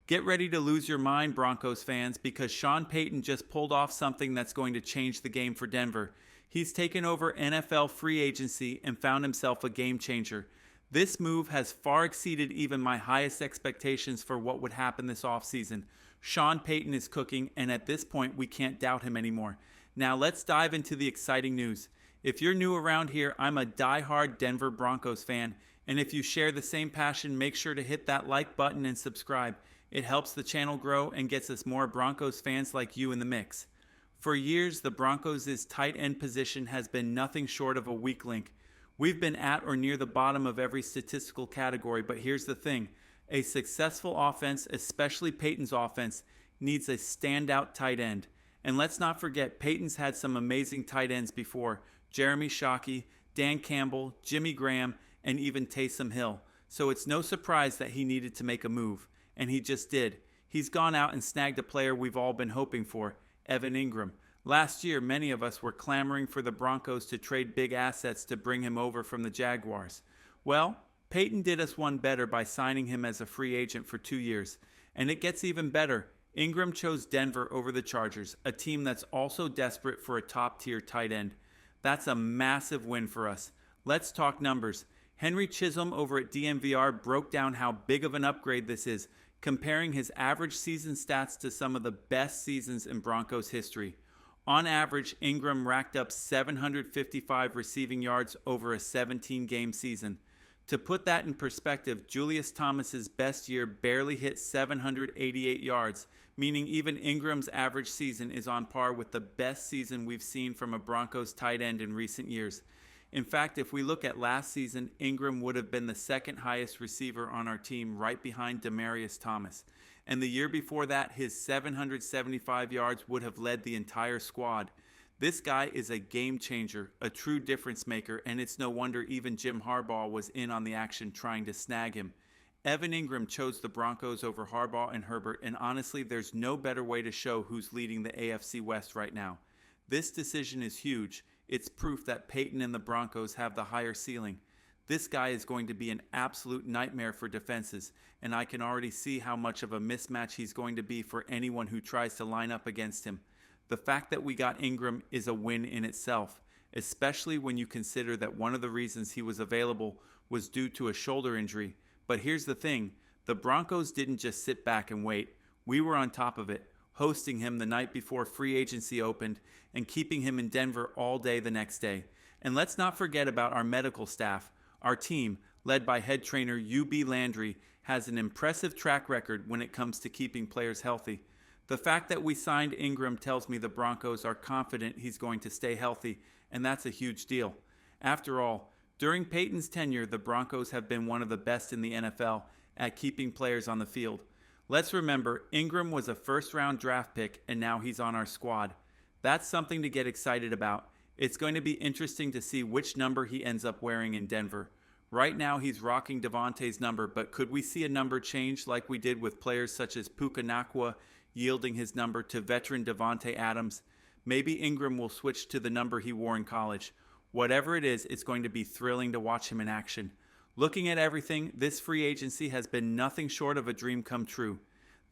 Get ready to lose your mind, Broncos fans, because Sean Payton just pulled off something that's going to change the game for Denver. He's taken over NFL free agency and found himself a game changer. This move has far exceeded even my highest expectations for what would happen this offseason. Sean Payton is cooking, and at this point, we can't doubt him anymore. Now let's dive into the exciting news. If you're new around here, I'm a die-hard Denver Broncos fan, and if you share the same passion, make sure to hit that like button and subscribe. It helps the channel grow and gets us more Broncos fans like you in the mix. For years, the Broncos' tight end position has been nothing short of a weak link. We've been at or near the bottom of every statistical category, but here's the thing. A successful offense, especially Peyton's offense, needs a standout tight end. And let's not forget, Peyton's had some amazing tight ends before. Jeremy Shockey, Dan Campbell, Jimmy Graham, and even Taysom Hill. So it's no surprise that he needed to make a move. And he just did. He's gone out and snagged a player we've all been hoping for, Evan Ingram. Last year, many of us were clamoring for the Broncos to trade big assets to bring him over from the Jaguars. Well, Peyton did us one better by signing him as a free agent for 2 years. And it gets even better. Ingram chose Denver over the Chargers, a team that's also desperate for a top-tier tight end. That's a massive win for us. Let's talk numbers. Henry Chisholm over at DMVR broke down how big of an upgrade this is, comparing his average season stats to some of the best seasons in Broncos history. On average, Ingram racked up 755 receiving yards over a 17-game season. To put that in perspective, Julius Thomas's best year barely hit 788 yards, meaning even Ingram's average season is on par with the best season we've seen from a Broncos tight end in recent years. In fact, if we look at last season, Ingram would have been the second highest receiver on our team, right behind Demaryius Thomas. And the year before that, his 775 yards would have led the entire squad. This guy is a game changer, a true difference maker, and it's no wonder even Jim Harbaugh was in on the action trying to snag him. Evan Ingram chose the Broncos over Harbaugh and Herbert, and honestly, there's no better way to show who's leading the AFC West right now. This decision is huge. It's proof that Peyton and the Broncos have the higher ceiling. This guy is going to be an absolute nightmare for defenses, and I can already see how much of a mismatch he's going to be for anyone who tries to line up against him. The fact that we got Ingram is a win in itself, especially when you consider that one of the reasons he was available was due to a shoulder injury. But here's the thing, the Broncos didn't just sit back and wait. We were on top of it, hosting him the night before free agency opened and keeping him in Denver all day the next day. And let's not forget about our medical staff. Our team, led by head trainer U.B. Landry, has an impressive track record when it comes to keeping players healthy. The fact that we signed Ingram tells me the Broncos are confident he's going to stay healthy, and that's a huge deal. After all, during Peyton's tenure, the Broncos have been one of the best in the NFL at keeping players on the field. Let's remember, Ingram was a first-round draft pick, and now he's on our squad. That's something to get excited about. It's going to be interesting to see which number he ends up wearing in Denver. Right now, he's rocking Devontae's number, but could we see a number change like we did with players such as Puka Nacua yielding his number to veteran Davante Adams? Maybe Ingram will switch to the number he wore in college. Whatever it is, it's going to be thrilling to watch him in action. Looking at everything, this free agency has been nothing short of a dream come true.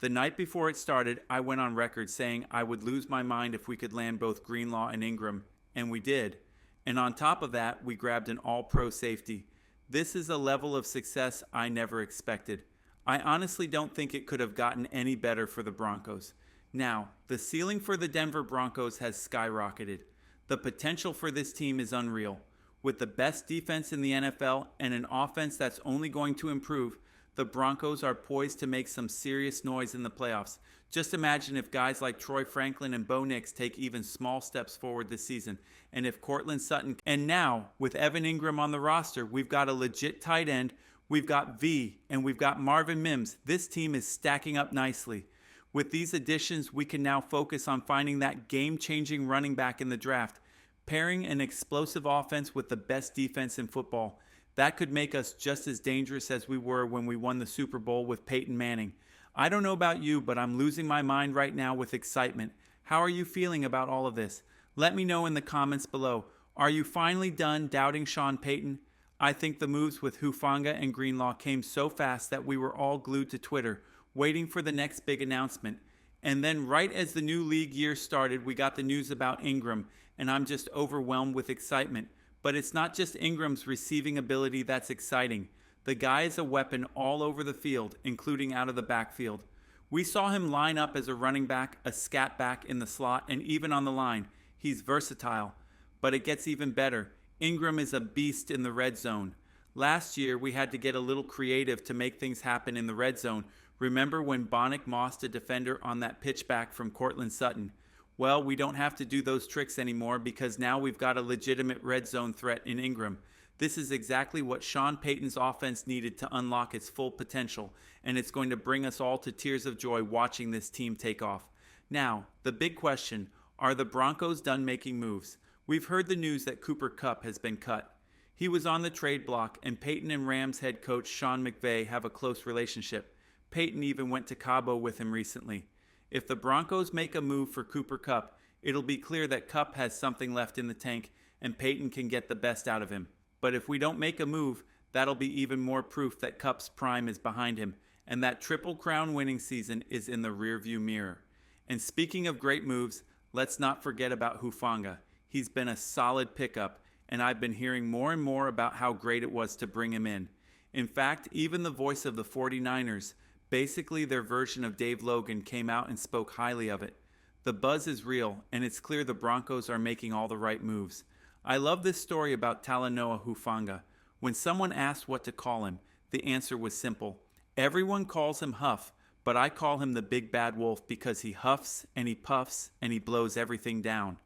The night before it started, I went on record saying I would lose my mind if we could land both Greenlaw and Ingram, and we did. And on top of that, we grabbed an all-pro safety. This is a level of success I never expected. I honestly don't think it could have gotten any better for the Broncos. Now, the ceiling for the Denver Broncos has skyrocketed. The potential for this team is unreal. With the best defense in the NFL and an offense that's only going to improve, the Broncos are poised to make some serious noise in the playoffs. Just imagine if guys like Troy Franklin and Bo Nix take even small steps forward this season, and if Cortland Sutton... And now, with Evan Ingram on the roster, we've got a legit tight end, we've got V, and we've got Marvin Mims. This team is stacking up nicely. With these additions, we can now focus on finding that game-changing running back in the draft, pairing an explosive offense with the best defense in football. That could make us just as dangerous as we were when we won the Super Bowl with Peyton Manning. I don't know about you, but I'm losing my mind right now with excitement. How are you feeling about all of this? Let me know in the comments below. Are you finally done doubting Sean Payton? I think the moves with Hufanga and Greenlaw came so fast that we were all glued to Twitter, waiting for the next big announcement. And then right as the new league year started, we got the news about Ingram, and I'm just overwhelmed with excitement. But it's not just Ingram's receiving ability that's exciting. The guy is a weapon all over the field, including out of the backfield. We saw him line up as a running back, a scat back in the slot, and even on the line. He's versatile. But it gets even better. Ingram is a beast in the red zone. Last year, we had to get a little creative to make things happen in the red zone. Remember when Bonnick mossed a defender on that pitch back from Cortland Sutton? Well, we don't have to do those tricks anymore because now we've got a legitimate red zone threat in Ingram. This is exactly what Sean Payton's offense needed to unlock its full potential, and it's going to bring us all to tears of joy watching this team take off. Now, the big question, are the Broncos done making moves? We've heard the news that Cooper Kupp has been cut. He was on the trade block, and Payton and Rams head coach Sean McVay have a close relationship. Payton even went to Cabo with him recently. If the Broncos make a move for Cooper Kupp, it'll be clear that Kupp has something left in the tank and Payton can get the best out of him. But if we don't make a move, that'll be even more proof that Kupp's prime is behind him and that Triple Crown winning season is in the rearview mirror. And speaking of great moves, let's not forget about Hufanga. He's been a solid pickup, and I've been hearing more and more about how great it was to bring him in. In fact, even the voice of the 49ers, basically their version of Dave Logan, came out and spoke highly of it. The buzz is real, and it's clear the Broncos are making all the right moves. I love this story about Talanoa Hufanga. When someone asked what to call him, the answer was simple. Everyone calls him Huff, but I call him the Big Bad Wolf because he huffs and he puffs and he blows everything down.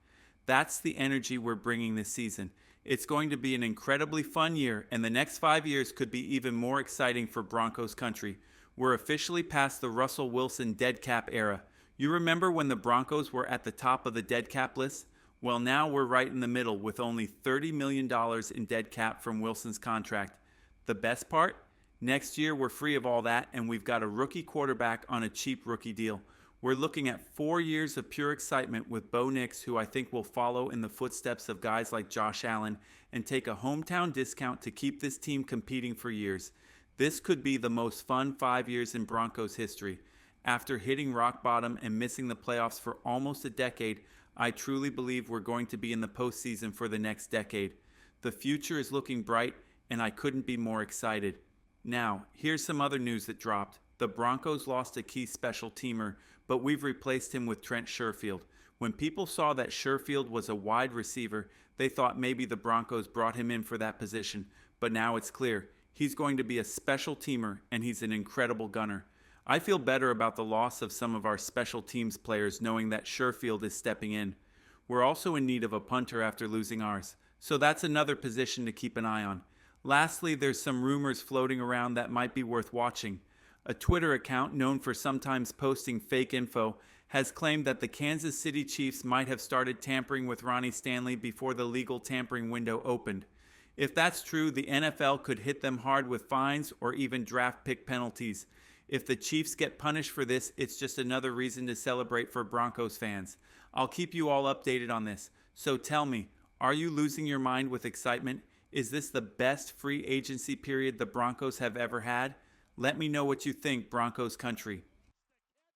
That's the energy we're bringing this season. It's going to be an incredibly fun year, and the next 5 years could be even more exciting for Broncos country. We're officially past the Russell Wilson dead cap era. You remember when the Broncos were at the top of the dead cap list? Well, now we're right in the middle with only $30 million in dead cap from Wilson's contract. The best part? Next year we're free of all that, and we've got a rookie quarterback on a cheap rookie deal. We're looking at 4 years of pure excitement with Bo Nix, who I think will follow in the footsteps of guys like Josh Allen and take a hometown discount to keep this team competing for years. This could be the most fun 5 years in Broncos history. After hitting rock bottom and missing the playoffs for almost a decade, I truly believe we're going to be in the postseason for the next decade. The future is looking bright, and I couldn't be more excited. Now, here's some other news that dropped. The Broncos lost a key special teamer, but we've replaced him with Trent Sherfield. When people saw that Sherfield was a wide receiver, they thought maybe the Broncos brought him in for that position, but now it's clear. He's going to be a special teamer, and he's an incredible gunner. I feel better about the loss of some of our special teams players knowing that Sherfield is stepping in. We're also in need of a punter after losing ours, so that's another position to keep an eye on. Lastly, there's some rumors floating around that might be worth watching. A Twitter account known for sometimes posting fake info has claimed that the Kansas City Chiefs might have started tampering with Ronnie Stanley before the legal tampering window opened. If that's true, the NFL could hit them hard with fines or even draft pick penalties. If the Chiefs get punished for this, it's just another reason to celebrate for Broncos fans. I'll keep you all updated on this. So tell me, are you losing your mind with excitement? Is this the best free agency period the Broncos have ever had? Let me know what you think, Broncos country.